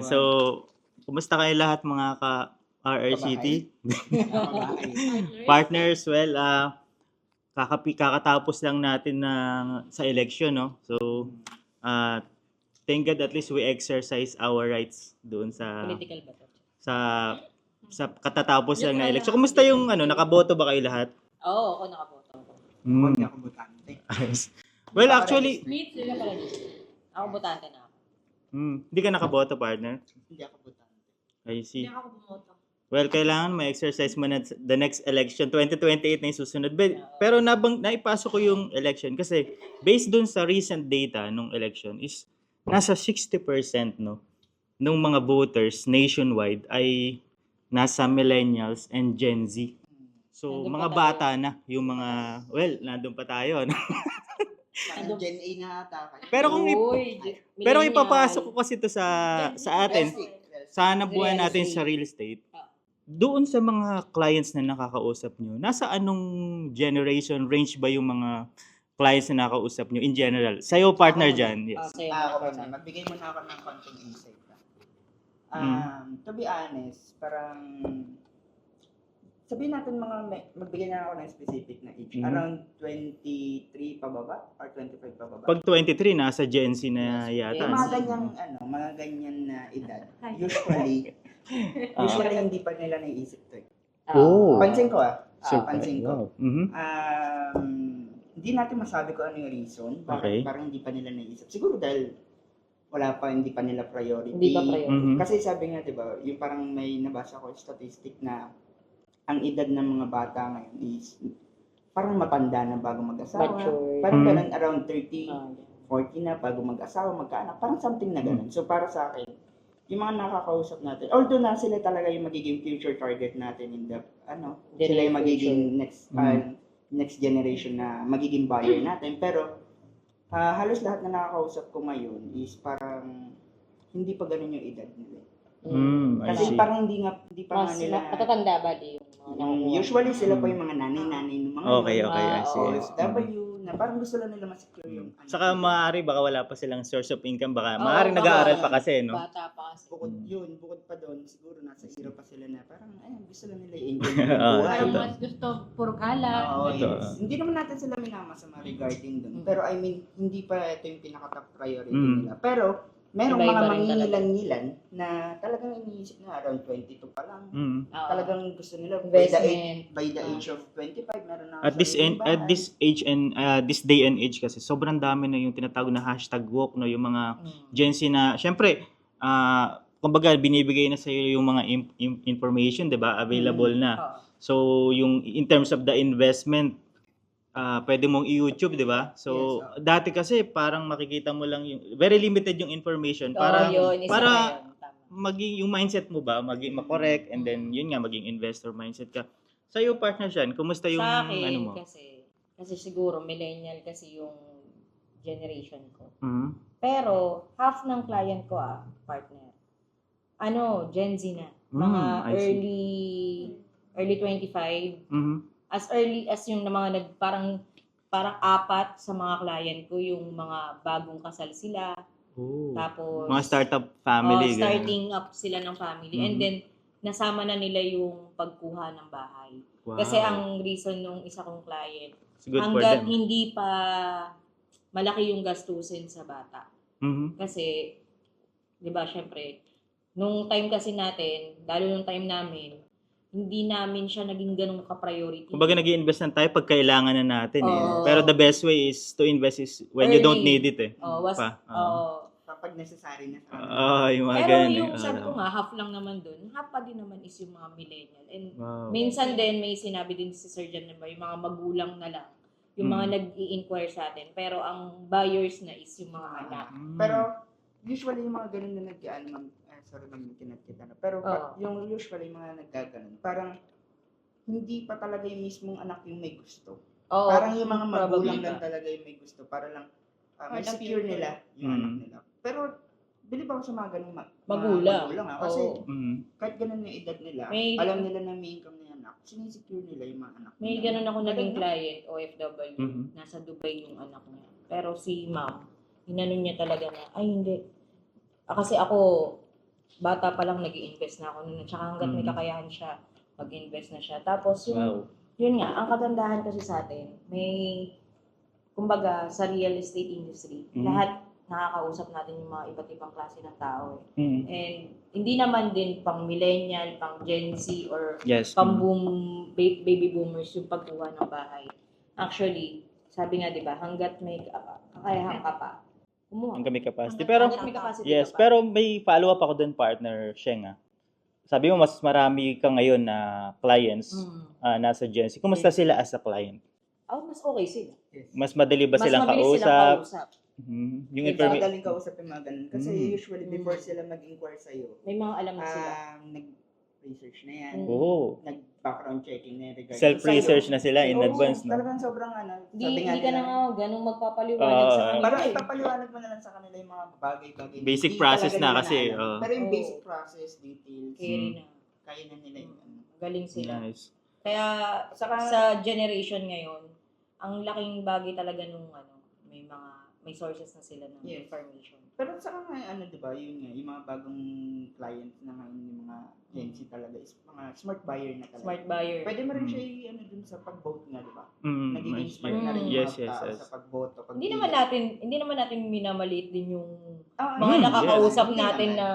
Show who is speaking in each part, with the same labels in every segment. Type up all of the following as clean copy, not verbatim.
Speaker 1: So, kumusta kayo lahat mga ka-RRCT? Partners, well, kakatapos lang natin sa election, no? So, thank God at least we exercise our rights doon
Speaker 2: Political ba to?
Speaker 1: sa katatapos lang na election. Kumusta yung nakaboto ba kayo lahat?
Speaker 2: Oo, ako nakaboto.
Speaker 3: Hindi ako botante.
Speaker 1: Well, actually,
Speaker 2: Split sila pala dito. Ako botante na ako.
Speaker 1: hindi ka nakaboto, partner.
Speaker 3: Hindi ako botante.
Speaker 1: I see.
Speaker 2: Hindi ako bumoto.
Speaker 1: Well, kailangan ma-exercise mo na the next election, 2028 na yung susunod. Pero naipasok ko yung election kasi based dun sa recent data nung election is nasa 60% no nung mga voters nationwide ay nasa millennials and Gen Z. So,
Speaker 2: Nandun
Speaker 1: mga
Speaker 2: pa
Speaker 1: bata na yung mga, well, nandun pa tayo. No?
Speaker 3: Parang Gen A na ata kayo.
Speaker 1: Pero kung pero ipapasok ko kasi to sa atin, sana buhay natin sa real estate. Doon sa mga clients na nakakausap nyo, nasa anong generation range ba yung mga clients na nakakausap nyo in general? Sa'yo, partner dyan. Yes.
Speaker 3: Ako na, magbigay muna ako ng konting insight. To be honest, parang sabihin natin magbigay na ako ng specific na age. Around 23 pababa or 25 pababa.
Speaker 1: Pag 23, nasa Gen Z na yata.
Speaker 3: Yung mga ganyan na edad, usually hindi pa nila naiisip to eh.
Speaker 1: Oh.
Speaker 3: Pansin ko
Speaker 1: Surprise.
Speaker 3: pansin ko.
Speaker 1: Wow. Mhm.
Speaker 3: Hindi natin masabi kung ano yung reason.
Speaker 1: Okay.
Speaker 3: Parang hindi pa nila naisip. Siguro dahil hindi pa nila priority.
Speaker 2: Hindi pa priority.
Speaker 1: Mhm.
Speaker 3: Kasi sabi nga, di ba, yung parang may nabasa ko statistic na ang edad ng mga bata ngayon is parang matanda na bago mag-asawa.
Speaker 2: Mature.
Speaker 3: Parang ganun, around 30, 40 na bago mag-asawa, magkaanak. Parang something na ganun. So para sa akin, yung mga nakakausap natin, although na sila talaga yung magiging future target natin in the, sila yung magiging next generation na magiging buyer natin. Pero, halos lahat na nakakausap ko ngayon is parang hindi pa ganun yung edad nila.
Speaker 1: I
Speaker 3: Kasi
Speaker 1: see.
Speaker 3: parang hindi pa nga
Speaker 2: Mas
Speaker 3: nila,
Speaker 2: matatanda ba di yung mga nakukuha?
Speaker 3: usually sila pa yung mga nanay-nanay ng mga
Speaker 1: Okay, I see.
Speaker 3: OFW, na parang gusto lang nila ma-secure yung
Speaker 1: Saka maaari baka wala pa silang source of income, baka
Speaker 2: Oo,
Speaker 1: maaari
Speaker 2: baka
Speaker 1: nag-aaral pa kasi, no?
Speaker 2: Bata pa kasi.
Speaker 3: bukod pa doon, siguro nasa zero pa sila na parang, gusto lang nila i-enjoy yung
Speaker 1: Oo,
Speaker 3: buhay.
Speaker 2: Parang
Speaker 1: totoo.
Speaker 2: mas gusto puro gala.
Speaker 3: Oo,
Speaker 1: Totoo.
Speaker 3: yes. Hindi naman natin sila minamasama regarding doon. Pero I mean, hindi pa ito yung pinaka-top priority nila. Pero, merong
Speaker 2: Iba-iba
Speaker 3: mga
Speaker 2: rin talaga.
Speaker 3: mangingilan-ngilan na talagang iniisip na around 22 pa lang.
Speaker 2: Oo.
Speaker 3: Talagang gusto nila
Speaker 2: Investment.
Speaker 3: by the age of 25, meron na
Speaker 1: At this age and this day and age kasi sobrang dami na yung tinatawag na #woke, no, yung mga Gen Z na syempre kumbaga binibigay na sa iyo yung mga information, 'di ba? Available na. So yung in terms of the investment pwede mong i-YouTube, 'di ba? So
Speaker 3: Yes,
Speaker 1: dati kasi parang makikita mo lang yung very limited yung information
Speaker 2: Oo,
Speaker 1: para
Speaker 2: yun, isa
Speaker 1: para
Speaker 2: pa yun. Tama.
Speaker 1: maging yung mindset mo ba maging ma-correct, and then yun nga maging investor mindset ka. Sa iyo, partner Sean, kumusta yung
Speaker 2: Sa akin,
Speaker 1: ano mo?
Speaker 2: kasi siguro millennial kasi yung generation ko.
Speaker 1: Mhm.
Speaker 2: Pero half ng client ko partner. Gen Z na. Mga
Speaker 1: I see.
Speaker 2: early 25.
Speaker 1: Mhm.
Speaker 2: As early as yung mga parang apat sa mga client ko yung mga bagong kasal sila.
Speaker 1: Oh.
Speaker 2: Tapos
Speaker 1: Mga startup family. ganun.
Speaker 2: starting up sila ng family. And then nasama na nila yung pagkuha ng bahay.
Speaker 1: Wow.
Speaker 2: Kasi ang reason nung isa kong client,
Speaker 1: It's good for
Speaker 2: hanggat
Speaker 1: them.
Speaker 2: hindi pa malaki yung gastusin sa bata.
Speaker 1: Mhm.
Speaker 2: Kasi, di ba, syempre, nung time kasi natin, lalo nung time namin, hindi namin siya naging ganun ka-priority.
Speaker 1: Kumbaga nag-i-invest na tayo pag kailangan na natin eh.
Speaker 2: Oo.
Speaker 1: Pero the best way is to invest is when you don't need it eh.
Speaker 3: kapag necessary na.
Speaker 1: Yung mga
Speaker 2: Pero
Speaker 1: ganun eh.
Speaker 2: yung sabi ko nga, half lang naman dun. Half pa din naman is yung mga millennial. And
Speaker 1: Wow.
Speaker 2: minsan din, may sinabi din si Sir Jan, yung mga magulang na lang. Yung mga nag-i-inquire sa atin. Pero ang buyers na is yung mga anak.
Speaker 3: Pero usually yung mga ganun na sorry naman kita na. Pero yung usually yung mga nagkaganon, parang hindi pa talaga yung mismong anak yung may gusto.
Speaker 2: Oo,
Speaker 3: Parang yung mga magulang
Speaker 2: probably
Speaker 3: lang
Speaker 2: pa.
Speaker 3: talaga yung may gusto para lang may
Speaker 2: Para
Speaker 3: secure
Speaker 2: future.
Speaker 3: nila yung anak nila. Pero believe ako sa mga ganung
Speaker 2: Magulang.
Speaker 3: kasi
Speaker 1: Mhm.
Speaker 3: kahit ganun yung edad nila,
Speaker 2: May-
Speaker 3: alam nila na may income na yung anak, sinisecure nila yung mga anak nila.
Speaker 2: May ganun ako naging
Speaker 3: Ganun, no?
Speaker 2: client, OFW, nasa Dubai yung anak niya. Pero si ma'am, inano niya talaga na, ay hindi. Kasi ako, bata pa lang nag-i-invest na ako noon. Tsaka hanggat may kakayahan siya, mag-invest na siya. Tapos
Speaker 1: Wow.
Speaker 2: yun nga, ang kagandahan kasi sa atin, kumbaga, sa real estate industry, lahat nakakausap natin yung mga iba't ibang klase ng tao. And hindi naman din pang millennial, pang Gen Z, or
Speaker 1: Yes.
Speaker 2: pang baby boomers yung pagkuha ng bahay. Actually, sabi nga, di ba, hanggat may kakayahan ka pa, kumuha.
Speaker 1: Ang kami capacity. Pero,
Speaker 2: Hanggat may capacity
Speaker 1: yes,
Speaker 2: ka pa.
Speaker 1: pero may follow-up ako dun, partner Sheng. Sabi mo, mas marami ka ngayon na clients nasa Gen Z. Kumusta sila as a client?
Speaker 2: Mas okay sila.
Speaker 3: Yes.
Speaker 1: Mas madali ba
Speaker 2: Mas
Speaker 1: silang
Speaker 2: mabilis
Speaker 1: kausap?
Speaker 2: silang kausap.
Speaker 1: Yung
Speaker 3: Yung
Speaker 1: information.
Speaker 3: madaling kausap yung mga ganun. Kasi usually before sila mag-inquire sa'yo,
Speaker 2: May mga alam na sila.
Speaker 3: nag-research na yan.
Speaker 1: Oo.
Speaker 3: Nag-background checking na yan regarding
Speaker 1: Self-research
Speaker 3: sa'yo.
Speaker 1: na sila in
Speaker 3: Oo,
Speaker 1: advance, no?
Speaker 3: Talagang sobrang
Speaker 2: Hindi ka na nga ganung magpapaliwanag
Speaker 1: Oo.
Speaker 2: sa kanila.
Speaker 3: Parang ipapaliwanag mo na lang sa kanila yung mga bagay-bagay.
Speaker 1: Basic
Speaker 3: Hindi
Speaker 1: process
Speaker 3: talaga
Speaker 1: na
Speaker 3: nila
Speaker 1: kasi,
Speaker 3: alam.
Speaker 1: oo.
Speaker 3: Pero yung
Speaker 2: Oo.
Speaker 3: basic process, details,
Speaker 2: Carry na.
Speaker 3: kaya na nila yung ano.
Speaker 2: Galing sila.
Speaker 1: Nice.
Speaker 2: Kaya
Speaker 3: Saka,
Speaker 2: sa generation ngayon, ang laking bagay talaga nung may sources na sila ng
Speaker 3: Yes.
Speaker 2: information.
Speaker 3: pero saka nga, di ba, yun nga, yung mga bagong clients na ngayon, yung mga Gen Z talaga, is mga smart buyer na talaga.
Speaker 2: Smart buyer.
Speaker 3: Pwede mo rin siya dun sa pag-vote nga, di ba? Nagiging
Speaker 1: Nice.
Speaker 3: smart na rin yung
Speaker 1: Yes,
Speaker 3: mga
Speaker 1: yes,
Speaker 3: tao
Speaker 1: yes.
Speaker 3: sa pag-vote.
Speaker 2: Hindi naman natin minamaliit din yung mga
Speaker 1: Mm,
Speaker 2: nakakausap
Speaker 3: yes.
Speaker 2: natin na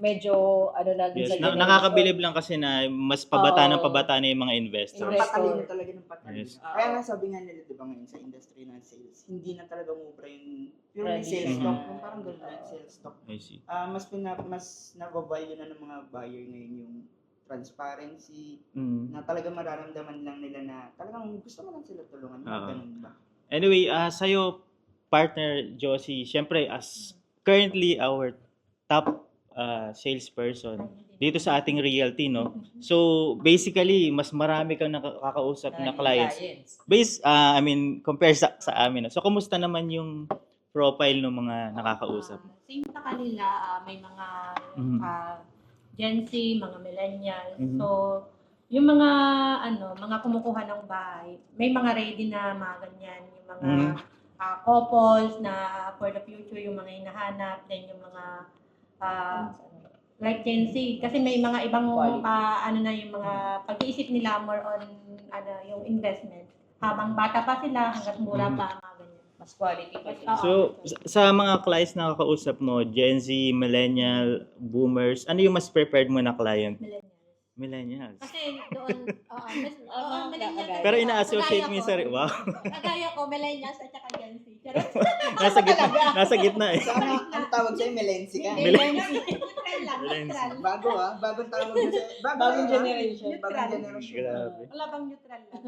Speaker 2: medyo na din
Speaker 1: Yes,
Speaker 2: sa generation.
Speaker 1: nakakabilib lang kasi na mas pabata ng
Speaker 2: Oo.
Speaker 1: pabata na yung mga investors.
Speaker 3: Sobrang patalino talaga ng patalino.
Speaker 1: Yes.
Speaker 3: Kaya nga sabi nga nila, di ba ngayon sa industry ng sales, hindi na talaga umubra yung purely sales
Speaker 2: Traditional.
Speaker 3: stock. Yung parang gano'n lang, sales stock.
Speaker 1: I see.
Speaker 3: Mas nabavalue na ng mga buyer ngayon yung transparency,
Speaker 1: Mm.
Speaker 3: na talaga mararamdaman lang nila na talagang gusto mo lang sila tulungan. Mga
Speaker 1: Oo.
Speaker 3: ganun ba?
Speaker 1: Anyway, sa'yo, partner Josie, syempre as currently our top salesperson dito sa ating realty, no? So, basically, mas marami kang nakakausap na clients. Compare sa amin. No? So, kumusta naman yung profile ng mga nakakausap?
Speaker 4: Same sa kanila, may mga
Speaker 1: Mhm.
Speaker 4: Gen Z, mga millennials.
Speaker 1: Mhm.
Speaker 4: So, yung mga mga kumukuha ng bahay, may mga ready na mga ganyan, yung mga
Speaker 1: Mhm.
Speaker 4: couples na for the future, yung mga hinahanap, then yung mga like Gen Z, kasi may mga ibang yung mga pag-iisip nila more on yung investment. Habang bata pa sila, hanggat mura pa, mga ganyan.
Speaker 2: Mas quality pa sila.
Speaker 4: Oo.
Speaker 1: So, sa mga clients na nakakausap mo, Gen Z, Millennial, Boomers, ano yung mas prepared mo na client?
Speaker 4: Millennials.
Speaker 1: Millennials.
Speaker 4: Kasi doon, millennials.
Speaker 1: Pero ina-associate mo
Speaker 4: Kagaya
Speaker 1: yung sarili. Wow.
Speaker 4: Kagaya ko, millennials at saka Gen Z.
Speaker 1: Nasa gitna eh.
Speaker 3: So, ang tawag sa'yo, Melensi ka.
Speaker 4: Neutral lang,
Speaker 1: Millennials.
Speaker 4: neutral.
Speaker 3: Bago bagong tawag na sa'yo.
Speaker 2: Bagong generation.
Speaker 3: Bagong generation.
Speaker 1: Grabe.
Speaker 4: Wala bang neutral lang.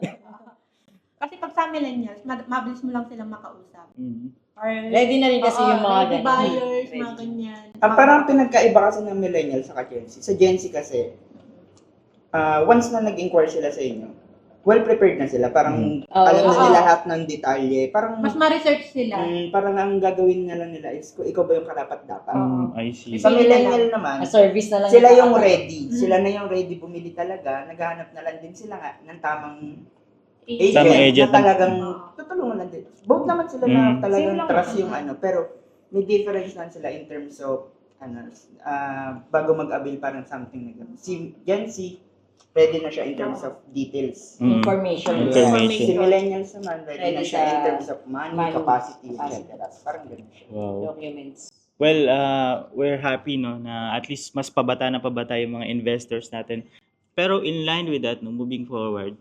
Speaker 4: Kasi pag sa millennials, mabilis mo lang silang makausap.
Speaker 1: Mhm.
Speaker 4: Or,
Speaker 2: Ready na rin kasi yung mga
Speaker 4: ready
Speaker 2: ganun.
Speaker 4: buyers, mga
Speaker 2: Ready.
Speaker 4: ganyan.
Speaker 3: Parang pinagkaiba kasi ng millennial sa Gen Z. Sa Gen Z kasi, once na nag-inquire sila sa inyo, well prepared na sila. Parang alam na
Speaker 4: Oo.
Speaker 3: nila lahat ng detalye. Parang
Speaker 4: Mas ma-research sila.
Speaker 3: parang ang gagawin na lang nila is kung ikaw ba yung karapat dapat.
Speaker 1: I see.
Speaker 3: Sa millennial naman,
Speaker 2: service na lang
Speaker 3: sila yung
Speaker 2: nakaka-
Speaker 3: ready. Sila na yung ready bumili talaga. Naghahanap na lang din sila nga ng tamang
Speaker 1: Tamang agent.
Speaker 3: na talagang tutulungan lang din. Both naman sila na
Speaker 1: Mm.
Speaker 3: talagang
Speaker 2: Same lang
Speaker 3: trust
Speaker 2: naman.
Speaker 3: yung pero may difference lang sila in terms of bago mag-avail parang something na gano'n. Si Gen Z, ready na siya in terms of details.
Speaker 1: Mm.
Speaker 2: Information.
Speaker 1: Information.
Speaker 3: Si millennials naman, ready na
Speaker 2: Ready
Speaker 3: siya in
Speaker 2: sa
Speaker 3: terms of money,
Speaker 2: money,
Speaker 3: capacity,
Speaker 2: capacity.
Speaker 3: etc. Parang gano'n siya.
Speaker 1: Wow.
Speaker 2: Documents.
Speaker 1: Well, we're happy no na at least mas pabata na pabata yung mga investors natin. Pero in line with that, no, moving forward,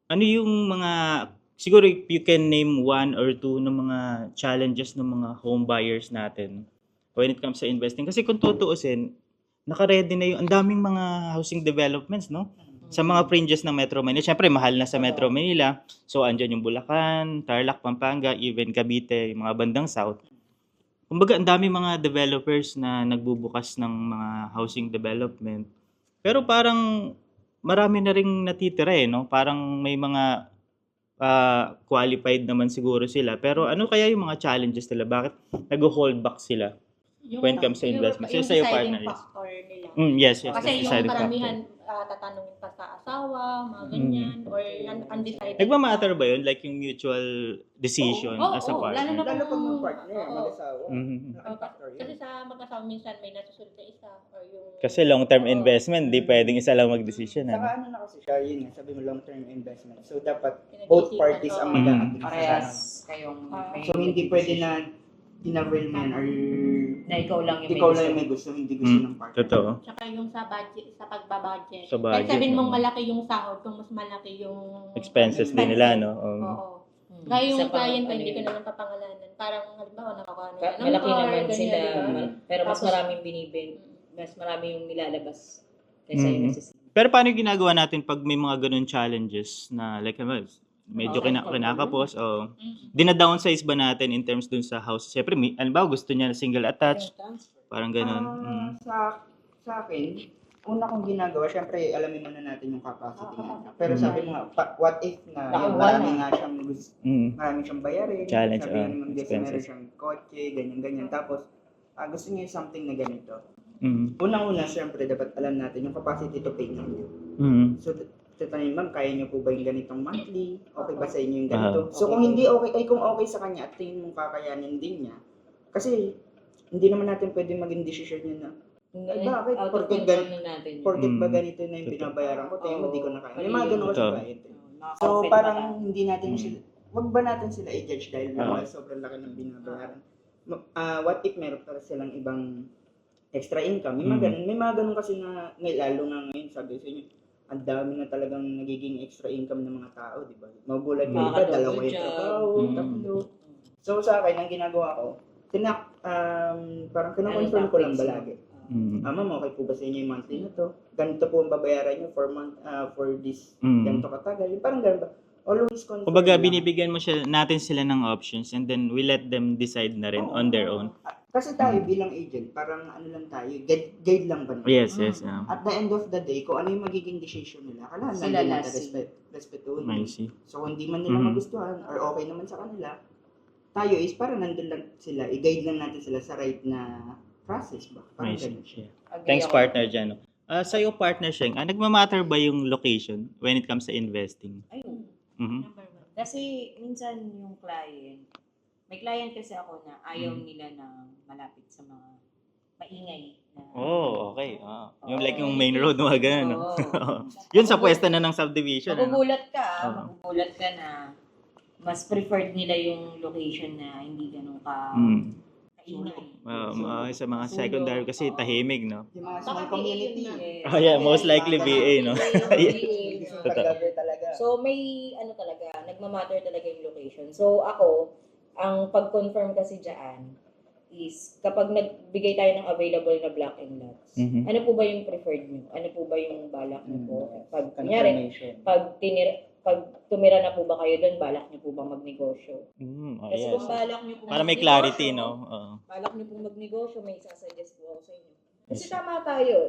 Speaker 1: ano yung mga siguro if you can name one or two ng mga challenges ng mga home buyers natin when it comes sa investing, kasi kung tutuusin, naka-ready na yung ang daming mga housing developments, no? Sa mga fringes ng Metro Manila. Syempre mahal na sa Metro Manila. So andyan yung Bulacan, Tarlac, Pampanga, even Cavite, yung mga bandang south. Kumbaga, ang dami mga developers na nagbubukas ng mga housing development. Pero parang marami na ring natitira no? Parang may mga qualified naman siguro sila. Pero ano kaya yung mga challenges nila? Bakit nag-hold back sila when it comes to investment? So,
Speaker 4: Yung
Speaker 1: sa'yo,
Speaker 4: deciding
Speaker 1: partner, yes.
Speaker 4: factor nila.
Speaker 1: Yes.
Speaker 4: Kasi
Speaker 1: that's
Speaker 4: yung
Speaker 1: deciding
Speaker 4: karamihan,
Speaker 1: factor.
Speaker 4: tatanungin pa sa asawa, mga ganyan, or undecided.
Speaker 1: Nagmamatter ba yun? Like yung mutual decision
Speaker 4: Oo,
Speaker 1: as a
Speaker 4: oo,
Speaker 1: partner?
Speaker 4: lalo na
Speaker 3: Lalo pag mag-partner,
Speaker 4: Oo.
Speaker 3: mag-asawa.
Speaker 1: Mhm.
Speaker 3: Laking factor yun.
Speaker 4: Kasi sa mag-asawa minsan may nasusunod na isa,
Speaker 1: Kasi long-term investment, di pwedeng isa lang mag-decision.
Speaker 3: Saka
Speaker 1: Ano?
Speaker 3: ano na kasi siya, yun nga, sabi mo long-term investment. So dapat both parties ang mag-a-agree sa
Speaker 2: Parehas
Speaker 3: ganun.
Speaker 2: kayong may
Speaker 3: So hindi pwede na inavel mo yan or
Speaker 2: na ikaw lang yung
Speaker 3: ikaw
Speaker 2: may
Speaker 3: lang yung may gusto, hindi gusto ng partner.
Speaker 1: Totoo.
Speaker 4: Tsaka yung sa budget, sa pagbabudget.
Speaker 1: Sa budget,
Speaker 4: Kahit sabihin mong
Speaker 1: oo.
Speaker 4: malaki yung sahod, kung mas malaki yung
Speaker 1: Expenses din nila, no?
Speaker 4: Oo. Kaya yung
Speaker 2: Isa pang
Speaker 4: client ko,
Speaker 2: ano
Speaker 4: hindi ko
Speaker 2: yun.
Speaker 4: na lang papangalanan. Parang, halimbawa, nakakuha na ng
Speaker 2: Malaki
Speaker 4: car,
Speaker 2: naman
Speaker 4: ganyan,
Speaker 2: sila,
Speaker 4: diba?
Speaker 2: pero mas
Speaker 4: Tapos-
Speaker 2: maraming mas marami yung nilalabas kaysa yung
Speaker 1: Mhm.
Speaker 2: nasisip.
Speaker 1: Pero paano yung ginagawa natin pag may mga ganun challenges na like medyo kinakapos o dina-downsize ba natin in terms dun sa house? Siyempre, alimbawa gusto niya na single attached, parang ganun.
Speaker 3: Sa akin, una kong ginagawa, syempre alamin muna natin yung capacity niya. Pero sabi mo nga, what if na yun, marami nga siyang marami siyang bayarin.
Speaker 1: Challenge,
Speaker 3: sabi nga naman kasi
Speaker 1: expenses.
Speaker 3: meron siyang kotse, ganyan-ganyan. Tapos, gusto niya yung something na ganito.
Speaker 1: Mm.
Speaker 3: Unang-una, syempre, dapat alam natin yung capacity to pay niya.
Speaker 1: Mm.
Speaker 3: So, tatanungin, ma'am, kaya niyo po ba yung ganitong monthly? Okay ba sa inyo yung ganito? So, kung hindi okay, kung okay sa kanya at tingin mong kakayanin din niya, kasi hindi naman natin pwede maging decision niya na, ay bakit?
Speaker 2: Out of
Speaker 3: Porket
Speaker 2: control na natin.
Speaker 3: porket ba
Speaker 1: Mm.
Speaker 3: ganito na yung binabayaran ko, tingin mo di ko na kaya. May mga ganun kasi
Speaker 1: Totoo.
Speaker 3: client. So, parang hindi natin sila, wag ba natin sila i-judge dahil sobrang laki ng binabayaran? What if meron pa silang ibang extra income? May mga ganun kasi na, lalo nga ngayon, sabi sa inyo, ang dami na talagang nagiging extra income ng mga tao, di ba? Magulat yung iba, dalawa yung trabaho, tatlo. So sa akin, ang ginagawa ko, parang kinoconfirm ko lang balagi. Ma'am, okay po ba sa inyo yung monthly na to? Ganito po ang babayaran nyo for this, ganito katagal. Yung parang ganun ba? Always confirm
Speaker 1: Kumbaga,
Speaker 3: lang.
Speaker 1: binibigyan natin sila ng options and then we let them decide na rin on their own.
Speaker 3: Kasi tayo bilang agent, parang ano lang tayo, guide lang ba nila?
Speaker 1: Yes.
Speaker 3: At the end of the day, kung ano yung magiging decision nila, kailangan
Speaker 2: Sila
Speaker 3: lang
Speaker 2: last.
Speaker 3: respetuhin.
Speaker 1: I see.
Speaker 3: So, kung di man nila magustuhan or okay naman sa kanila, tayo is parang nandun lang sila, i-guide lang natin sila sa right na process ba? Parang
Speaker 1: I see.
Speaker 3: ganun.
Speaker 1: Thanks, partner, dyan. Sa'yo, partner, Sheng, nagmamatter ba yung location when it comes to investing?
Speaker 2: Ayun.
Speaker 1: Mhm.
Speaker 4: Number one.
Speaker 2: Kasi minsan yung client, may client kasi ako na ayaw nila na malapit sa mga maingay na
Speaker 1: Okay. Yung like yung main road, mga ganun. No? Yun sa pwesto na ng subdivision. Ano?
Speaker 2: magugulat ka na mas preferred nila yung location na hindi ganun ka kaingay.
Speaker 1: Sa mga secondary kasi tahimik, no?
Speaker 3: Yung mga small community.
Speaker 1: Oh yeah, most likely VA, no?
Speaker 3: Totoo. Talaga.
Speaker 2: So may talaga, nagmamatter talaga yung location. So ako, ang pag-confirm kasi dyan is kapag nagbigay tayo ng available na block and lots, ano po ba yung preferred nyo? Ano po ba yung balak nyo po? Pag kunyari, pag tumira na po ba kayo doon, balak nyo po ba magnegosyo? Kasi kung balak nyo po
Speaker 1: Para may clarity, no?
Speaker 2: balak nyo po magnegosyo, may isasuggest po ako sa inyo. Kasi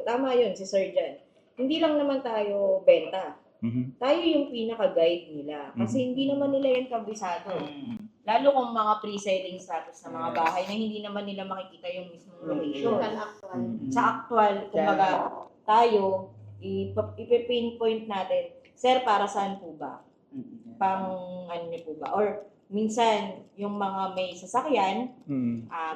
Speaker 2: tama yun, si Sir Jan. Hindi lang naman tayo benta. Tayo yung pinaka-guide nila. Kasi hindi naman nila yan kabisado. Lalo kung mga pre-selling status na mga bahay na hindi naman nila makikita yung mismong location. Sa actual, kumbaga, tayo, ipipinpoint natin, sir, para saan po ba? Pang ano niyo po ba? Or minsan, yung mga may sasakyan,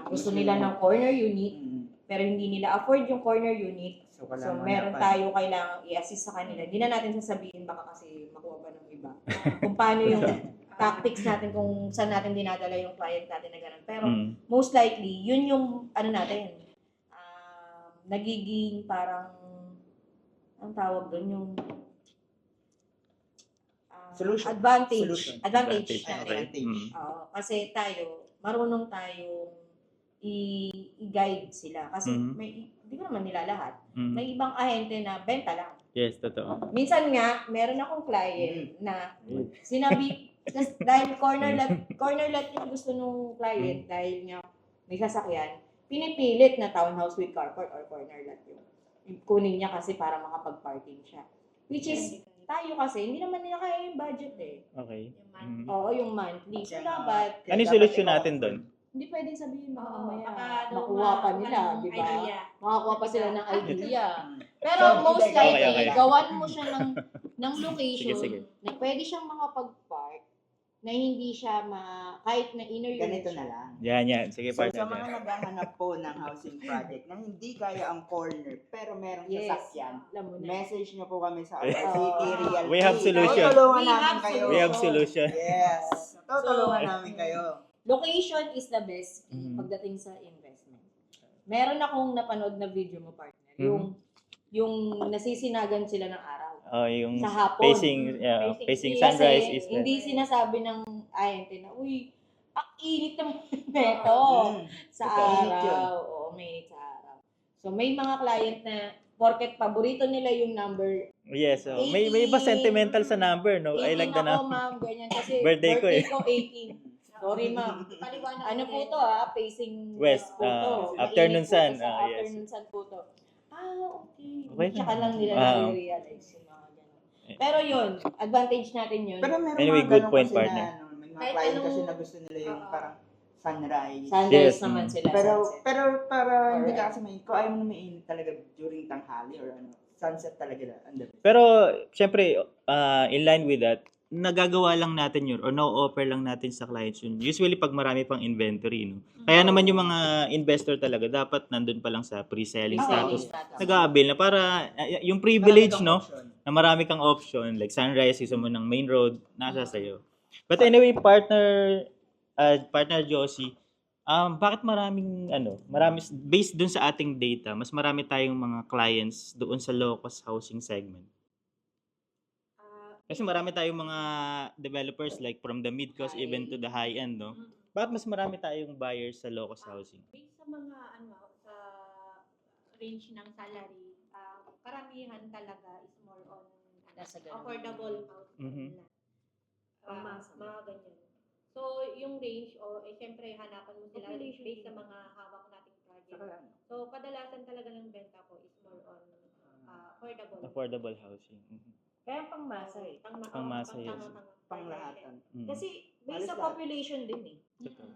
Speaker 2: gusto nila ng corner unit, pero hindi nila afford yung corner unit. So meron tayo kailangang i-assist sa kanila. Hindi na natin sasabihin baka kasi makuha pa ng iba. Kung paano yung tactics natin, kung saan natin dinadala yung client natin na gano'n. Pero most likely, yun yung natin, nagiging parang, ang tawag doon, yung
Speaker 3: Solution.
Speaker 2: advantage
Speaker 1: Advantage.
Speaker 2: natin. Kasi marunong tayong i-guide sila. Kasi hindi ko naman nila lahat. May ibang ahente na benta lang.
Speaker 1: Yes, totoo.
Speaker 2: Minsan nga, meron akong client na sinabi, dahil corner lot yung gusto nung client, dahil nga may sasakyan, pinipilit na townhouse with carport or corner lot yung kunin niya kasi para makapag-parking siya. Which is, tayo kasi, hindi naman nila kaya yung budget eh.
Speaker 1: Okay.
Speaker 2: Oo, yung monthly. So, dapat,
Speaker 1: Ano yung solution natin doon?
Speaker 2: hindi pwedeng sabihin baka mamaya
Speaker 4: Baka daw
Speaker 2: makuha pa nila,
Speaker 4: ng
Speaker 2: di ba?
Speaker 4: idea.
Speaker 2: Makakuha pa sila ng idea. Pero
Speaker 3: So,
Speaker 2: most
Speaker 3: okay,
Speaker 2: likely,
Speaker 1: okay.
Speaker 2: gawan mo siya ng location
Speaker 1: Sige.
Speaker 2: na pwede siyang makapag-park na hindi siya kahit na inner unit
Speaker 3: Ganito na
Speaker 2: siya.
Speaker 3: lang.
Speaker 1: Yan. Sige,
Speaker 3: So,
Speaker 1: partner.
Speaker 3: sa mga naghahanap po ng housing project na hindi kaya ang corner pero merong sasakyan,
Speaker 2: alam mo na.
Speaker 3: message nyo po kami sa
Speaker 1: Eh,
Speaker 3: City Realty.
Speaker 1: We have solution.
Speaker 3: Tutulungan
Speaker 2: We
Speaker 3: namin
Speaker 2: have
Speaker 3: kayo.
Speaker 1: We have solution.
Speaker 3: Yes. Tutulungan
Speaker 2: So,
Speaker 3: namin kayo.
Speaker 2: Location is the best key
Speaker 1: Mhm.
Speaker 2: pagdating sa investment. Meron akong napanood na video mo, partner. Yung nasisinagan sila ng araw.
Speaker 1: Yung
Speaker 2: Sa hapon.
Speaker 1: facing
Speaker 2: Kasi
Speaker 1: sunrise is the...
Speaker 2: hindi sinasabi ng ayente na, uy, ang init ng neto sa
Speaker 3: Mainit yun.
Speaker 2: araw. Oo, mainit sa araw. So, may mga client na, porket paborito nila yung number
Speaker 1: Yes, may iba sentimental sa number, no? I
Speaker 2: 18
Speaker 1: like the
Speaker 2: ako,
Speaker 1: number.
Speaker 2: ma'am, ganyan. Kasi
Speaker 1: Birthday ko eh.
Speaker 2: ko 18. Sorry, ma'am. Ano po to, facing
Speaker 1: West,
Speaker 2: po to.
Speaker 1: afternoon
Speaker 2: Mainit po
Speaker 1: sun.
Speaker 2: to sa
Speaker 1: Yes.
Speaker 2: afternoon sun po to. Okay.
Speaker 1: Okay
Speaker 2: Tsaka
Speaker 1: lang.
Speaker 2: lang nila nare-realize yung mga ganun. Pero yun, advantage natin yun.
Speaker 3: Pero meron
Speaker 1: Anyway,
Speaker 3: mga
Speaker 1: good
Speaker 3: ganun
Speaker 1: point,
Speaker 3: kasi
Speaker 1: partner.
Speaker 3: na, may mga
Speaker 2: Kahit
Speaker 3: client
Speaker 2: anong-
Speaker 3: kasi na gusto nila yung parang sunrise.
Speaker 2: Sunrise
Speaker 1: Yes,
Speaker 2: naman sila.
Speaker 3: Pero
Speaker 2: sunset.
Speaker 3: pero para hindi
Speaker 2: Alright.
Speaker 3: ka kasi may kung ayaw mo na mainit talaga during tanghali or sunset talaga ang the best.
Speaker 1: Pero, syempre, in line with that, nagagawa lang natin yun or no-offer lang natin sa clients yun. Usually, pag marami pang inventory, no? Kaya naman yung mga investor talaga, dapat nandun pa lang sa pre-selling
Speaker 2: Pre-selling
Speaker 1: status.
Speaker 2: status.
Speaker 1: Nag-a-avail na para, yung privilege,
Speaker 3: Marami kang
Speaker 1: no?
Speaker 3: option.
Speaker 1: Na marami kang option, like sunrise, gusto mo ng main road, nasa sa'yo. But anyway, partner Josie, bakit based dun sa ating data, mas marami tayong mga clients doon sa low-cost housing segment? Kasi marami tayong mga developers like from the mid-cost even to the high-end, no? Bakit mas marami tayong buyers sa low-cost housing?
Speaker 4: Based sa mga sa range ng salary, karamihan talaga is more on
Speaker 2: Nasa ganun.
Speaker 4: affordable housing
Speaker 1: Mhm.
Speaker 4: nila.
Speaker 2: Pangmasa.
Speaker 4: Mga ganyan. So, yung range, siyempre, hanapan mo sila
Speaker 2: Population
Speaker 4: based sa
Speaker 2: din.
Speaker 4: mga hawak nating project.
Speaker 3: Saka,
Speaker 4: So, kadalasan talaga ng benta ko is more on affordable.
Speaker 1: Affordable housing. Mhm.
Speaker 2: Kaya pangmasa eh.
Speaker 1: Pangmasa, yes.
Speaker 3: panglahatan.
Speaker 1: Mm.
Speaker 2: Kasi based
Speaker 3: Halos
Speaker 2: sa
Speaker 3: lahat.
Speaker 2: population din eh.
Speaker 1: Totoo.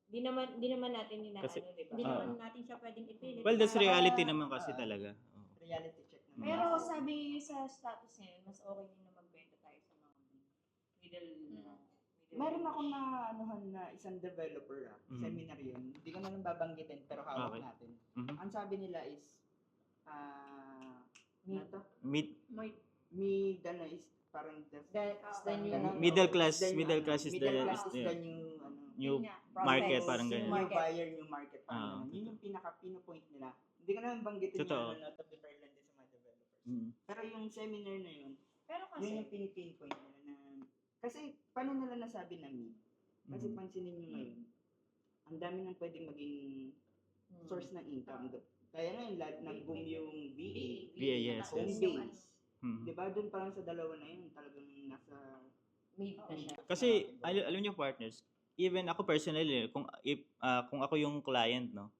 Speaker 2: Di naman natin
Speaker 1: Kasi-
Speaker 2: di ba?
Speaker 4: Hindi naman natin siya pwedeng ipilit.
Speaker 1: Well, that's
Speaker 4: Para-
Speaker 1: reality naman kasi talaga. Oo.
Speaker 3: Reality check naman.
Speaker 2: Pero sabi sa status niya, mas okay din na magbenta tayo sa mga middle.
Speaker 3: Meron ako na anuhan na isang developer
Speaker 1: Mhm.
Speaker 3: seminar yun. Hindi ko na lang babanggitin pero hawak
Speaker 1: Okay.
Speaker 3: natin.
Speaker 1: Mhm.
Speaker 3: Ang sabi nila is ano to? Mid ano is parang
Speaker 1: Middle class is
Speaker 3: middle
Speaker 1: the
Speaker 3: class is the
Speaker 1: yeah,
Speaker 3: new ano
Speaker 1: new
Speaker 2: Prospects,
Speaker 1: market, parang
Speaker 2: new
Speaker 1: ganyan.
Speaker 3: new buyer, new market parang
Speaker 1: Ah,
Speaker 3: ganun. Yun yung pinaka-pinopoint nila. Hindi ko naman banggitin
Speaker 1: Totoo.
Speaker 3: yung not of the Fairland sa mga developers.
Speaker 1: Mm.
Speaker 3: Pero yung seminar na yun,
Speaker 2: Pero
Speaker 3: yun
Speaker 2: kasi,
Speaker 3: yung pinipinpoint nila na kasi paano nila nasabi na mid? Kasi
Speaker 1: Mhm.
Speaker 3: pansinin nyo ngayon, ang dami nang pwedeng maging source ng income. Kaya ngayon, nag-boom yung VA,
Speaker 1: VA, yes,
Speaker 3: home
Speaker 1: yes.
Speaker 3: base.
Speaker 1: Mhm.
Speaker 3: Diba doon parang sa dalawa na yun, talagang nasa...
Speaker 2: mid na siya.
Speaker 1: Kasi alam niyo partners, even ako personally, kung ako yung client, no,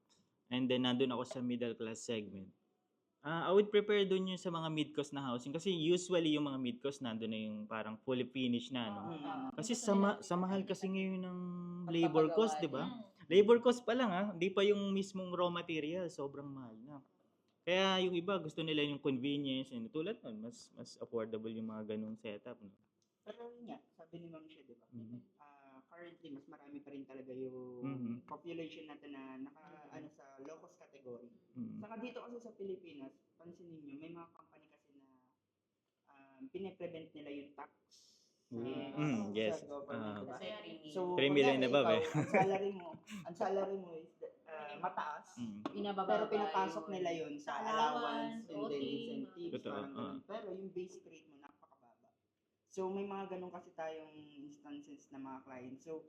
Speaker 1: and then nandun ako sa middle class segment, I would prepare dun yung sa mga mid-cost na housing kasi usually yung mga mid-cost nandun na yung parang fully finished na, no. Kasi sa mahal kasi ngayon ng labor cost, di ba? Labor cost pa lang hindi pa yung mismong raw material, sobrang mahal na. Kaya yung iba gusto nila yung convenience and tulad nun, mas affordable yung mga ganung setup, no.
Speaker 3: Pero yun nga, sabi ni Ma'am siya, diba?
Speaker 1: Mhm.
Speaker 3: Currently, mas marami pa rin talaga yung
Speaker 1: Mhm.
Speaker 3: population natin na ano sa low-cost category.
Speaker 1: Mhm.
Speaker 3: Saka dito kasi sa Pilipinas, pansinin nyo, may mga company kasi na pine-prevent nila yung tax
Speaker 1: Yes.
Speaker 3: sa government. diba?
Speaker 2: Kasi
Speaker 3: So,
Speaker 1: 3 million
Speaker 3: kunyari,
Speaker 1: above,
Speaker 3: ikaw, ang salary mo is mataas,
Speaker 1: Mm.
Speaker 3: pero pinapasok nila yun sa allowance and
Speaker 4: OT,
Speaker 3: then incentives,
Speaker 1: Totoo,
Speaker 3: parang ganun. Pero yung basic rate mo, napakababa. So, may mga ganun kasi tayong instances na mga clients. So,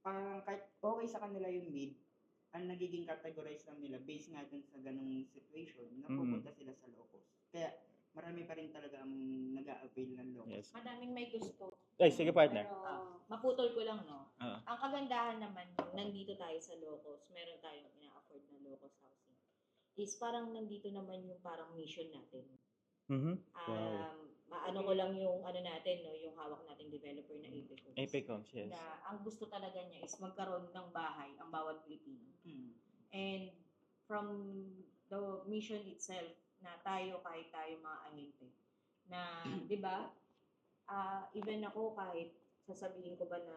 Speaker 3: parang kahit okay sa kanila yung mid, ang nagiging categorize lang nila based nga dun sa ganung situation, napupunta sila sa low cost. Kaya, marami pa rin talaga ang nag-a-avail ng low cost.
Speaker 1: Yes.
Speaker 4: Madaming may gusto.
Speaker 1: Ay, sige partner.
Speaker 2: Pero, maputol ko lang, no?
Speaker 1: Ah.
Speaker 2: Ang kagandahan naman, nandito tayo sa low-cost, meron tayong ina-afford na low-cost housing, is parang nandito naman yung parang mission natin.
Speaker 1: Mhm. Wow.
Speaker 2: Maano ko lang yung natin, no, yung hawak nating developer na Apex.
Speaker 1: Epic Homes, yes.
Speaker 2: Na ang gusto talaga niya is magkaroon ng bahay ang bawat Pilipino. And from the mission itself na tayo kahit tayo mga ahente na 'di ba? Even ako kahit sasabihin ko ba na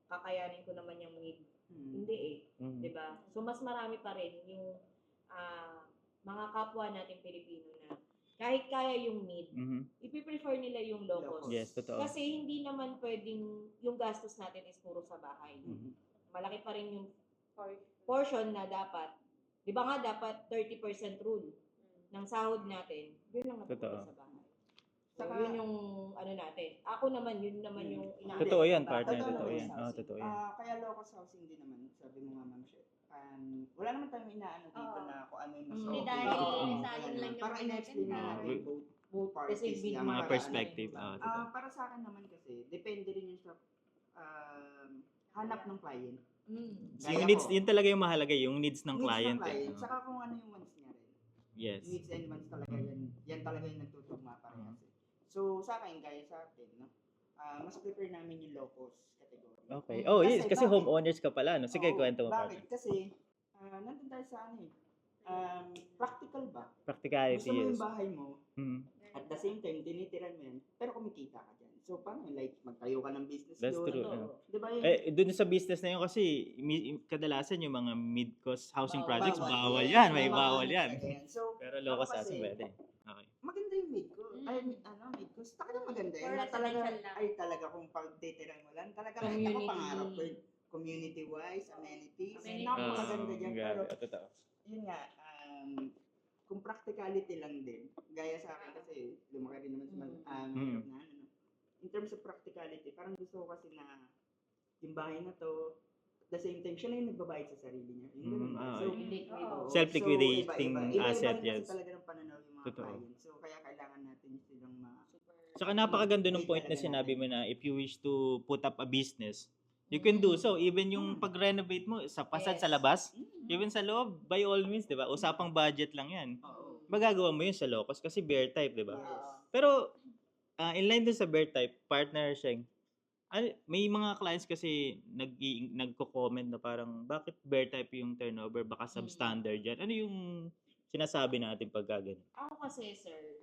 Speaker 2: kakayanin ko naman yung mid?
Speaker 3: Hmm.
Speaker 2: Hindi eh.
Speaker 1: Mhm.
Speaker 2: 'Di ba? So mas marami pa rin yung mga kapwa natin Pilipino na kahit kaya yung mid,
Speaker 1: Mhm.
Speaker 2: ipi-prefer nila yung locos.
Speaker 1: Yes, totoo.
Speaker 2: Kasi hindi naman pwedeng yung gastos natin is puro sa bahay.
Speaker 3: Mhm.
Speaker 2: Malaki pa rin yung portion na dapat, 'di ba nga dapat 30% rule ng sahod natin, yun lang napupunta
Speaker 1: Totoo.
Speaker 2: sa bahay. So, yun yung ano natin. Ako naman, yun naman yung inaano.
Speaker 1: Totoo yan,
Speaker 3: Totoo
Speaker 1: partner.
Speaker 3: naman
Speaker 1: Totoo
Speaker 3: yung
Speaker 1: yan.
Speaker 3: housing.
Speaker 1: Oo, totoo yan.
Speaker 3: Kaya locus housing din naman, sabi mo nga, Ma'am Chef. Wala naman tayong inaano dito
Speaker 4: Oo.
Speaker 3: na kung ano yung mas
Speaker 2: Hindi
Speaker 3: okay.
Speaker 4: dahil
Speaker 3: Oo,
Speaker 4: sayang
Speaker 3: kaya
Speaker 4: lang yung
Speaker 3: para in-explain
Speaker 4: binibenta.
Speaker 3: natin both
Speaker 2: Kasi
Speaker 3: parties
Speaker 2: big
Speaker 3: lang.
Speaker 1: Mga
Speaker 3: para
Speaker 1: perspective.
Speaker 3: ano,
Speaker 1: Totoo.
Speaker 3: para sa akin naman kasi, depende rin yun sa hanap ng client.
Speaker 1: So, yung needs, yun talaga yung mahalaga, yung needs ng
Speaker 3: Needs
Speaker 1: client.
Speaker 3: ng client,
Speaker 1: eh.
Speaker 3: saka kung ano yung wants niya rin.
Speaker 1: Yes.
Speaker 3: Needs and wants talaga yan talaga yung nagtutugma parehas. So sa akin, gaya sa akin, no? Mas prefer namin yung locus category.
Speaker 1: Okay. Oh, yes. Kasi
Speaker 3: bakit?
Speaker 1: homeowners ka pala. No? Sige,
Speaker 3: Oo,
Speaker 1: kwento mo,
Speaker 3: bakit?
Speaker 1: partner.
Speaker 3: Kasi, nandun tayo sa ano eh. Practical ba?
Speaker 1: Practicality,
Speaker 3: Gusto mo
Speaker 1: yes.
Speaker 3: yung bahay mo,
Speaker 1: Mhm.
Speaker 3: at the same time, tinitiran mo yan, pero kumikita ka dyan. So, paano yun? Like, magtayo ka ng business
Speaker 1: That's
Speaker 3: doon.
Speaker 1: true.
Speaker 3: Di ba yun?
Speaker 1: Dun sa business na yun kasi kadalasan yung mga mid-cost housing
Speaker 2: Bawal.
Speaker 1: projects, bawal yan. May
Speaker 3: Mga
Speaker 1: bawal
Speaker 3: ano
Speaker 1: yan.
Speaker 3: talaga yan. So,
Speaker 1: Pero
Speaker 3: ako
Speaker 1: locos
Speaker 3: kasi,
Speaker 1: housing pwede. Okay.
Speaker 3: maganda yung mid ko. Ay, mid ko. Talagang maganda yan.
Speaker 4: For
Speaker 3: Na talaga,
Speaker 4: residential lang.
Speaker 3: ay talaga kung pagtitiran mo lang, talaga kahit ako pangarap ko yun. Community-wise, amenities,
Speaker 4: Amenities.
Speaker 3: napakaganda dyan. Pero,
Speaker 1: Grabe. Totoo.
Speaker 3: yun nga, kung practicality lang din, gaya sa akin kasi lumaki rin naman sa mahirap na ano. In terms of practicality, parang gusto ko kasi na yung bahay na to, at the same time, siya na yung nagbabayad sa sarili niya. Yung ganun. So,
Speaker 4: Oo.
Speaker 1: Self-liquidating
Speaker 3: iba-iba
Speaker 1: asset,
Speaker 3: rin kasi
Speaker 1: yes.
Speaker 3: talaga ng pananaw yung mga
Speaker 1: Totoo.
Speaker 3: clients. So, kaya kailangan natin silang
Speaker 1: Saka napakaganda ng point na sinabi mo na if you wish to put up a business, you can do so. Even yung pag-renovate mo sa pasad
Speaker 2: Yes.
Speaker 1: sa labas, even sa loob, by all means, di ba? Usapang budget lang yan.
Speaker 3: Oo.
Speaker 1: Magagawa mo yun sa locos kasi bear type, di ba?
Speaker 3: Yes.
Speaker 1: Pero, in line din sa bear type, partner Sheng, may mga clients kasi nagko-comment na parang, bakit bear type yung turnover? Baka substandard yan. Ano yung sinasabi natin pagka ganun?
Speaker 2: Ako kasi, sir,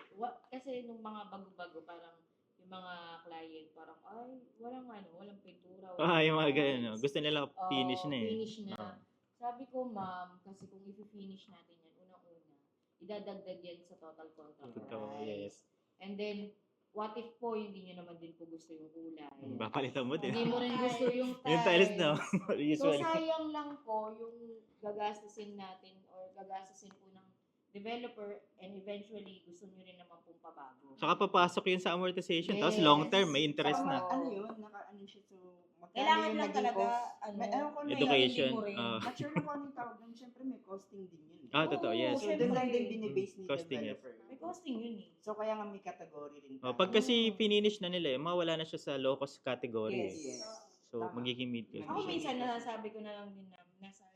Speaker 2: kasi nung mga bago-bago, parang yung mga client, parang, ay, walang pintura.
Speaker 1: Yung mga ganun. No?
Speaker 2: tiles.
Speaker 1: Gusto nila finish na eh.
Speaker 2: Finish na.
Speaker 1: Oo.
Speaker 2: Sabi ko, ma'am, kasi kung i-finish natin yan, unang-una, idadagdag yan sa total contract
Speaker 1: Totoo,
Speaker 2: price.
Speaker 1: yes.
Speaker 2: And then, what if po, hindi nyo naman din po gusto yung kulay?
Speaker 1: Papalitan mo din.
Speaker 2: Hindi mo rin gusto yung tiles.
Speaker 1: Yung tiles na.
Speaker 2: So,
Speaker 1: Usually.
Speaker 2: sayang lang po yung gagastusin natin or gagastusin po ng developer and eventually gusto nyo rin naman pong pabago.
Speaker 1: Saka papasok yun sa amortization. Tapos
Speaker 2: Yes.
Speaker 1: long term, may interest
Speaker 3: Saka,
Speaker 1: na.
Speaker 3: ano yun, naka-ano siya, so, magkano
Speaker 4: Kailangan
Speaker 3: yung
Speaker 4: lang
Speaker 3: naging
Speaker 4: talaga,
Speaker 3: cost?
Speaker 4: ano,
Speaker 3: Ewan ko na yun.
Speaker 1: Education.
Speaker 2: Hindi mo rin.
Speaker 1: Ah.
Speaker 3: Not sure na kung anong tawag doon. Siyempre may costing din yun.
Speaker 1: Totoo,
Speaker 2: Oo,
Speaker 1: yes.
Speaker 3: So,
Speaker 2: syempre.
Speaker 3: doon lang din binibase ni
Speaker 1: Costing, yes.
Speaker 3: developer.
Speaker 2: May costing yun eh.
Speaker 3: So, kaya nga may category rin.
Speaker 1: Pag kasi finish na nila, mawala na siya sa low cost category.
Speaker 2: Yes.
Speaker 3: Yes.
Speaker 1: So,
Speaker 3: Tama.
Speaker 1: magiging mid cost.
Speaker 2: Ako minsan nasasabi ko na lang din na nasa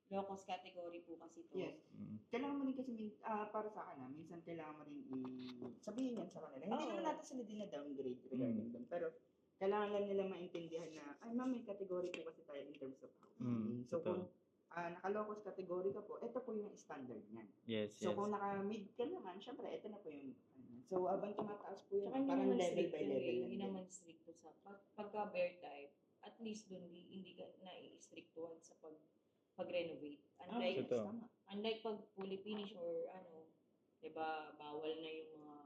Speaker 2: low-cost category po kasi to.
Speaker 3: Yes. Kailangan mo rin kasi, para sa akin minsan kailangan mo rin sabihin yan sa kanila. Hindi
Speaker 2: Oo.
Speaker 3: naman natin sila dina-downgrade regarding doon. Pero, kailangan lang nila maintindihan na, ay ma'am, may category po kasi tayo in terms of housing. So,
Speaker 1: totoo.
Speaker 3: kung naka-low-cost category ka po, ito po yung standard niyan.
Speaker 1: Yes,
Speaker 3: So,
Speaker 1: yes.
Speaker 3: kung naka-mid ka naman, syempre, ito na po yung, so, abang tumataas po yan,
Speaker 2: Tsaka hindi
Speaker 3: parang
Speaker 2: naman
Speaker 3: level
Speaker 2: strict
Speaker 3: by
Speaker 2: yun
Speaker 3: level
Speaker 2: eh.
Speaker 3: lang
Speaker 2: Hindi
Speaker 3: din.
Speaker 2: naman strict sa pagka bear type. At least doon hindi ka na-i-strictuhan sa pag-renovate. Unlike,
Speaker 1: Totoo.
Speaker 3: Tama.
Speaker 2: unlike pag fully finish or ano, 'di ba, bawal na yung mga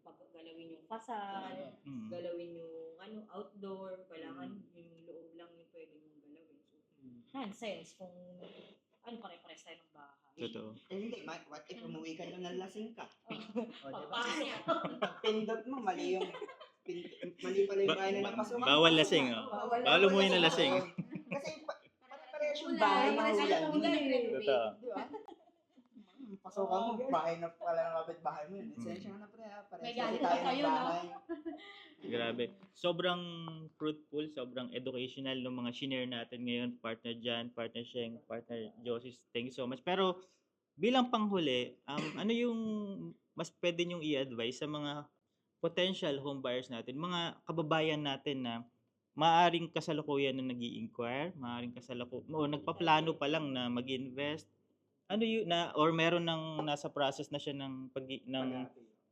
Speaker 2: paggalawin yung fasad,
Speaker 1: Mm.
Speaker 2: galawin yung outdoor, kailangan yung loob lang yung pwede mong galawin. So, nonsense kung pare-pares tayo ng bahay.
Speaker 1: Totoo.
Speaker 3: Hindi, what if umuwi ka doon ng lasing ka? O, diba?
Speaker 2: Papasok.
Speaker 3: Pindot mo, mali yung, mali pala yung bahay na napasukan.
Speaker 1: Bawal lasing. Oh. Bawal umuwi ng lasing.
Speaker 3: Kasi, pare-parehas yung bahay na ulan.
Speaker 1: Totoo.
Speaker 3: Di ba? Pasukan mo, bahay na pala ng kapit-bahay mo yun. Esensya nga na parehas
Speaker 4: May
Speaker 3: kasi
Speaker 4: galit
Speaker 3: tayo
Speaker 4: kayo,
Speaker 3: ng
Speaker 4: no?
Speaker 3: bahay.
Speaker 1: Grabe. Sobrang fruitful, sobrang educational ng mga shinare natin ngayon. Partner Jan, partner Sheng, partner Josie. Thank you so much. Pero bilang panghuli, ano yung mas pwede nyong i-advise sa mga potential home buyers natin, mga kababayan natin na maaring kasalukuyan na nag-i-inquire, maaring o nagpaplano pa lang na mag-invest, ano yun na or meron ng nasa process na siya ng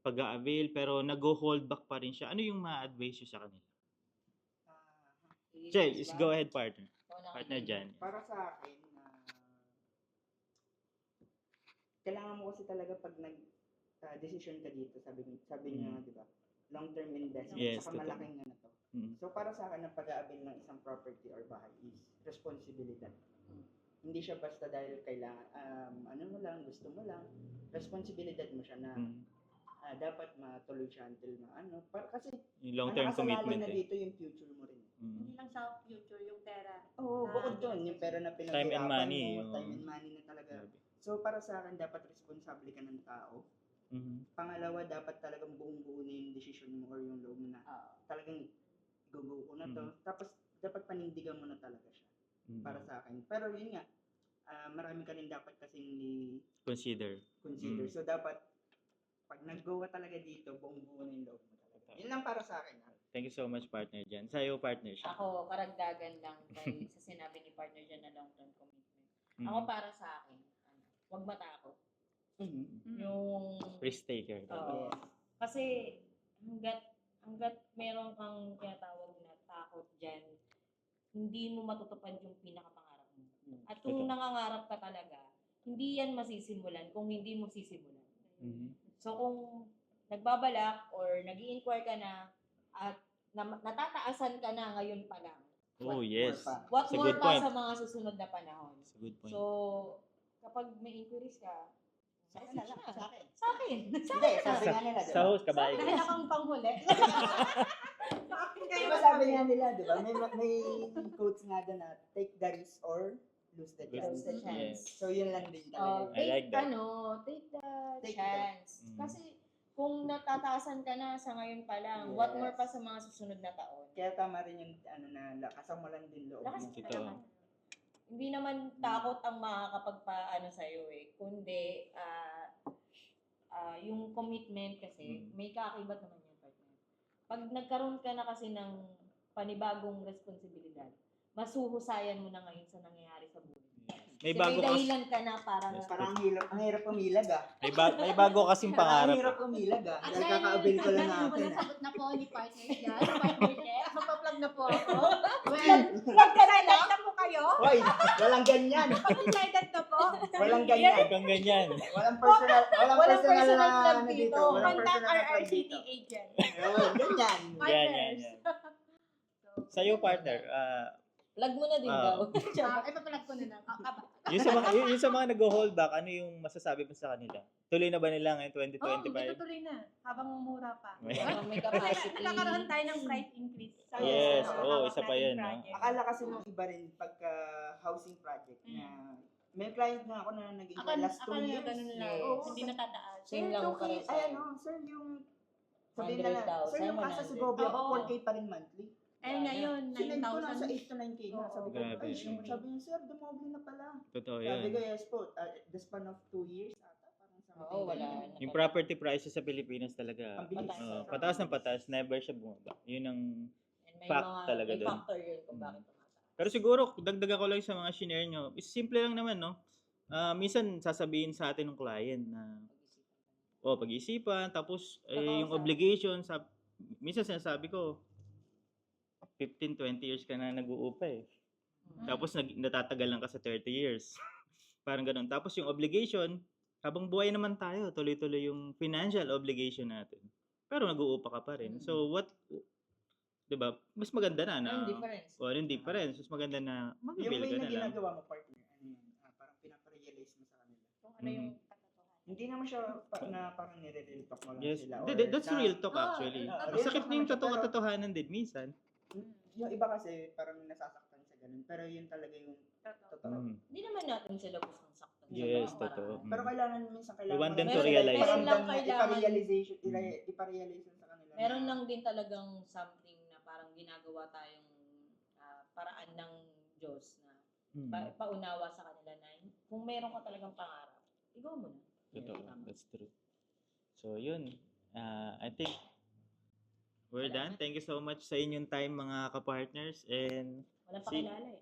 Speaker 1: pag-avail pero nag-hold back pa rin siya. Ano yung ma-advise niyo sa kanila? Che,
Speaker 2: business
Speaker 1: just
Speaker 2: ba?
Speaker 1: go ahead, partner.
Speaker 2: Ikaw na
Speaker 1: Partner
Speaker 2: kanina.
Speaker 1: Jan.
Speaker 3: Para sa akin, kailangan mo kasi talaga pag decision ka dito, sabi niya, di ba? Long-term investment,
Speaker 1: Yes,
Speaker 3: saka
Speaker 1: totoo.
Speaker 3: malaking ano to.
Speaker 1: Mm.
Speaker 3: So para sa akin, ang pag-aabil ng isang property or bahay is responsibilidad. Hindi siya basta dahil kailangan, ano mo lang, gusto mo lang, responsibilidad mo siya na
Speaker 1: Mm.
Speaker 3: dapat matuloy siya until kasi
Speaker 1: Yung long-term commitment
Speaker 3: na
Speaker 1: eh.
Speaker 3: dito yung future mo rin.
Speaker 1: Mm.
Speaker 4: Hindi lang sa future, yung pera.
Speaker 3: Oo, bukod doon, yung pera na
Speaker 1: Time and
Speaker 3: pinaghirapan
Speaker 1: money,
Speaker 3: mo,
Speaker 1: yung-
Speaker 3: time and money na talaga. So para sa akin, dapat responsable ka ng tao.
Speaker 1: Mhm.
Speaker 3: Pangalawa, dapat talagang buong-buo na yung decision mo or yung loob mo na talagang go ko na to. Tapos, dapat panindigan mo na talaga siya
Speaker 1: Mm.
Speaker 3: para sa akin. Pero yun nga, marami ka rin dapat kasing
Speaker 1: Consider.
Speaker 3: consider. So, dapat, pag nag-go ka talaga dito, buong-buo na yung loob mo talaga. Yun lang para sa akin.
Speaker 1: Thank you so much, partner Jan. Sa'yo, partner siya.
Speaker 2: Ako, karagdagan lang kay sa sinabi ni partner dyan na long-term commitment.
Speaker 1: Mm.
Speaker 2: Ako para sa akin, huwag matakot. Yung
Speaker 1: Risk taker.
Speaker 2: Oo. Kasi hanggat meron kang tinatawag na takot dyan, hindi mo matutupad yung pinakapangarap mo. At kung
Speaker 1: Totoo.
Speaker 2: nangangarap ka talaga, hindi yan masisimulan kung hindi mo sisimulan.
Speaker 1: Mhm.
Speaker 2: So kung nagbabalak or nag-i-inquire ka na at natataasan ka na ngayon pa lang,
Speaker 1: Oh, yes.
Speaker 2: what
Speaker 1: It's a
Speaker 2: more
Speaker 1: good
Speaker 2: pa
Speaker 1: point.
Speaker 2: sa mga susunod na panahon.
Speaker 1: It's a good point.
Speaker 2: So, kapag may inquiries ka,
Speaker 3: Sa akin na lang, sa akin.
Speaker 2: Sa akin.
Speaker 3: Hindi, sabi nga nila,
Speaker 1: Sa host, kabayo.
Speaker 4: Dahil akong panghuli. Sa akin kayo
Speaker 3: Diba sabi nga nila, di ba? May quotes nga doon na, take the risk or lose the
Speaker 1: Lose
Speaker 3: chance.
Speaker 2: the chance.
Speaker 1: Yes.
Speaker 3: So, yun lang din talaga.
Speaker 1: I like that.
Speaker 2: Take the
Speaker 3: Take
Speaker 2: chance.
Speaker 1: Mm.
Speaker 2: Kasi kung natataasan ka na sa ngayon pa lang,
Speaker 3: Yes.
Speaker 2: what more pa sa mga susunod na taon?
Speaker 3: Kaya tama rin yung na lakasan mo lang din loob
Speaker 2: Lakas
Speaker 3: mo.
Speaker 2: ka
Speaker 1: Totoo.
Speaker 2: naman. Hindi naman takot ang makakapagpaano sa'yo kundi yung commitment kasi may kaakibat naman yung partner. Pag nagkaroon ka na kasi ng panibagong responsibilidad, masuhusayan mo na ngayon sa nangyayari sa buhay.
Speaker 1: May
Speaker 2: Kasi
Speaker 1: bago
Speaker 2: may
Speaker 1: kasi,
Speaker 2: dahilan ka na para
Speaker 1: Yes,
Speaker 3: Parang ang hirap pumilag
Speaker 1: may bago kasing
Speaker 3: Ang
Speaker 1: pangarap.
Speaker 3: hirap pumilag
Speaker 4: At
Speaker 3: Dahil kakaabil ko lang natin
Speaker 4: nasagot na po ni partner yan. Partnership. Magpa-plug na po ako.
Speaker 2: Mag-decided
Speaker 4: na po kayo.
Speaker 3: Hoy, walang ganyan.
Speaker 4: Pag-decided na po.
Speaker 3: Walang ganyan.
Speaker 1: Hanggang ganyan.
Speaker 3: Walang personal
Speaker 2: Walang personal
Speaker 3: na
Speaker 2: plug
Speaker 3: ano
Speaker 2: dito.
Speaker 3: Walang
Speaker 4: Contact
Speaker 3: personal na plug
Speaker 4: RRCT
Speaker 3: dito.
Speaker 4: agent.
Speaker 3: Ayun, ganyan.
Speaker 1: Yan, yan,
Speaker 4: Partners.
Speaker 1: yan. Sa'yo, partner,
Speaker 2: plug mo na din daw.
Speaker 4: Ipapalag ko na lang.
Speaker 1: yung sa mga nag-hold back, ano yung masasabi mo sa kanila? Tuloy na ba nila ngayon 2025?
Speaker 4: Itutuloy na. Habang mura pa.
Speaker 2: May
Speaker 4: Kasi
Speaker 2: capacity.
Speaker 4: nagkakaroon tayo ng price increase. Sa
Speaker 1: Yes,
Speaker 4: mga
Speaker 1: oo,
Speaker 4: hawak
Speaker 1: isa pa
Speaker 4: nating
Speaker 1: yun, no?
Speaker 4: project.
Speaker 3: Akala kasi nung iba rin pagka housing project na may client na ako na naging last 2
Speaker 4: Akala
Speaker 3: years.
Speaker 4: ganun lang.
Speaker 3: Oo.
Speaker 4: Hindi natataas.
Speaker 2: Same lang
Speaker 3: okay.
Speaker 2: pareho
Speaker 3: Ay,
Speaker 2: sa'yo.
Speaker 3: sir, yung sabihin na lang,
Speaker 2: 100,000,
Speaker 3: sir, yung kasa sa
Speaker 2: 100.
Speaker 3: Gobia,
Speaker 4: Oo.
Speaker 3: 4K pa rin monthly.
Speaker 4: Eh ngayon,
Speaker 3: Sinend ko na sa
Speaker 4: 9,000.
Speaker 3: 8 to 9K na.
Speaker 4: Oo.
Speaker 3: Sabi ko,
Speaker 1: Grabe.
Speaker 3: sabi niya, sir, dumoble na pala.
Speaker 1: Totoo
Speaker 3: Sabi ko,
Speaker 1: yun.
Speaker 3: yes po, the span of 2 years ata, parang something.
Speaker 2: Oo, wala.
Speaker 3: ganun.
Speaker 1: Yung property prices sa Pilipinas talaga,
Speaker 3: Ang bilis.
Speaker 1: pataas ng pataas, never siya bumaba. Yun ang
Speaker 2: And may
Speaker 1: fact
Speaker 2: mga
Speaker 1: talaga
Speaker 2: may
Speaker 1: dun.
Speaker 2: factor yun kung bakit tumataas.
Speaker 1: Pero siguro, dagdagan ko lang sa mga shinare nyo, is simple lang naman, no? Minsan sasabihin sa atin ng client na, pag-isipan, tapos yung obligation, minsan sinasabi ko, 15-20 years ka na nag-uupa eh. Tapos natatagal lang ka sa 30 years. Parang ganun. Tapos yung obligation, habang buhay naman tayo, tuloy-tuloy yung financial obligation natin. Pero nag-uupa ka pa rin. So what, 'di ba? Mas maganda na
Speaker 2: Yung difference.
Speaker 1: yung difference. Mas maganda na
Speaker 3: Yung
Speaker 1: mag-bill
Speaker 3: way
Speaker 1: ka
Speaker 3: na
Speaker 1: na lang.
Speaker 3: ginagawa mo, partner, ano yun, parang pinaparealize mo sa kanila.
Speaker 4: Kung ano yung katotohanan.
Speaker 3: Hindi naman siya na parang nire-real talk mo lang
Speaker 1: Yes.
Speaker 3: sila.
Speaker 1: That's real talk actually.
Speaker 3: real
Speaker 1: Ang sakit
Speaker 3: talk
Speaker 1: na yung
Speaker 3: naman siya, pero
Speaker 1: katotohanan din minsan.
Speaker 3: yung iba kasi parang nasasaktan sa ganun. Pero yun talaga yung totoo.
Speaker 2: Hindi naman natin sila gustong saktan.
Speaker 1: Yes,
Speaker 2: Sa
Speaker 1: totoo.
Speaker 2: paraan.
Speaker 3: Pero kailangan minsan
Speaker 1: We want them
Speaker 3: mo
Speaker 1: to
Speaker 3: lang
Speaker 1: realize.
Speaker 3: iparamdam
Speaker 2: Meron lang
Speaker 3: na
Speaker 2: kailangan-
Speaker 3: iparealization sa kanila.
Speaker 2: Meron
Speaker 3: na,
Speaker 2: lang din talagang something na parang ginagawa tayong paraan ng Diyos na paunawa sa kanila na kung meron ka talagang pangarap, ikaw mo na.
Speaker 1: Totoo. That's true. So, yun. I think we're done. Thank you so much sa inyong time, mga kapartners. And
Speaker 2: Walang pakilala eh.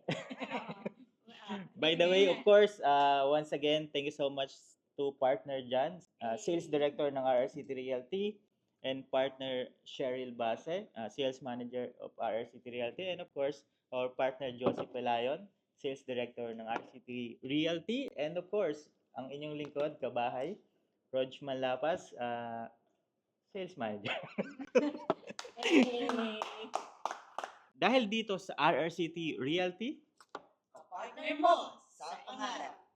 Speaker 1: by the way, of course, once again, thank you so much to partner Jan, Sales Director ng RRCT Realty, and partner Cheryl Base, Sales Manager of RRCT Realty, and of course, our partner Josie Pelayon, Sales Director ng RCT Realty, and of course, ang inyong lingkod, kabahay, Rog Manlapas, Sales Manager. Dahil dito sa RRCT Realty,
Speaker 3: Partner mo sa pangarap.